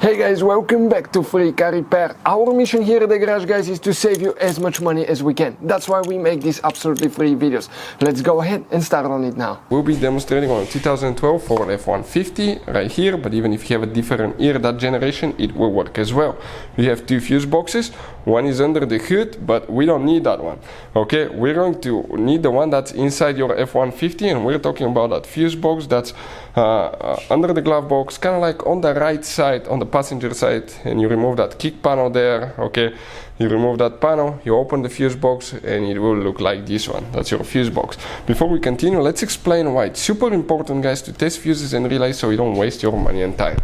Hey guys, welcome back to Free Car Repair. Our mission here at the garage, guys, is to save you as much money as we can. That's why we make these absolutely free videos. Let's go ahead and start on it now. We'll be demonstrating on a 2012 Ford F-150 right here, but even if you have a different year, that generation, it will work as well. We have two fuse boxes. One is under the hood, but we don't need that one. Okay, we're going to need the one that's inside your F-150, and we're talking about that fuse box that's under the glove box, kind of like on the right side, on the passenger side, and you remove that kick panel there. Okay, you remove that panel, you open the fuse box, and it will look like this one. That's your fuse box. Before we continue, let's explain why it's super important, guys, to test fuses and relays so you don't waste your money and time.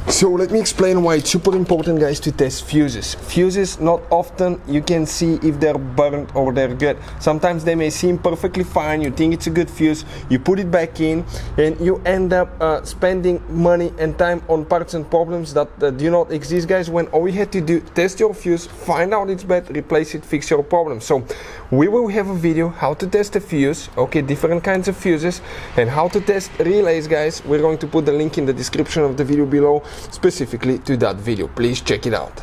So let me explain why it's super important, guys, to test fuses. Fuses, not often you can see if they're burnt or they're good. Sometimes they may seem perfectly fine, you think it's a good fuse, you put it back in, and you end up spending money and time on parts and problems that do not exist, guys, when all you had to do, test your fuse, find out it's bad, replace it, fix your problem. So we will have a video how to test a fuse, okay, different kinds of fuses, and how to test relays, guys. We're going to put the link in the description of the video below, specifically to that video. Please check it out.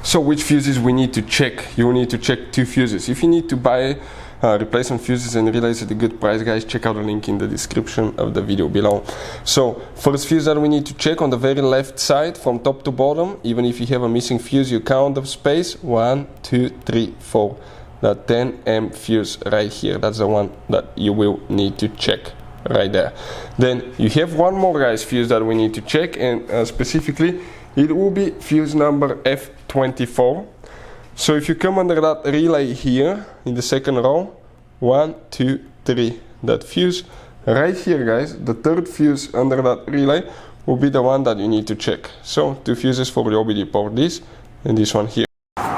So which fuses we need to check? You need to check two fuses. If you need to buy replacement fuses and relays at a good price, guys, check out the link in the description of the video below. So first fuse that we need to check on the very left side from top to bottom. Even if you have a missing fuse, you count the space 1, 2, 3, 4. That 10 fuse right here, that's the one that you will need to check right there. Then you have one more, guys, fuse that we need to check, and specifically it will be fuse number F-24. So if you come under that relay here in the second row, 1, 2, 3, that fuse right here, guys, the third fuse under that relay will be the one that you need to check. So two fuses for the OBD port, this and this one here.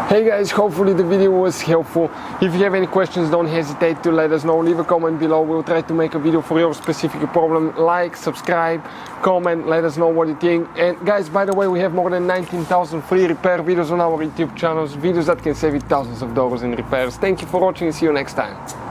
Hey guys, hopefully the video was helpful. If you have any questions, don't hesitate to let us know. Leave a comment below. We'll try to make a video for your specific problem. Like, subscribe, comment, let us know what you think. And guys, by the way, we have more than 19,000 free repair videos on our YouTube channels, videos that can save you thousands of dollars in repairs. Thank you for watching and see you next time.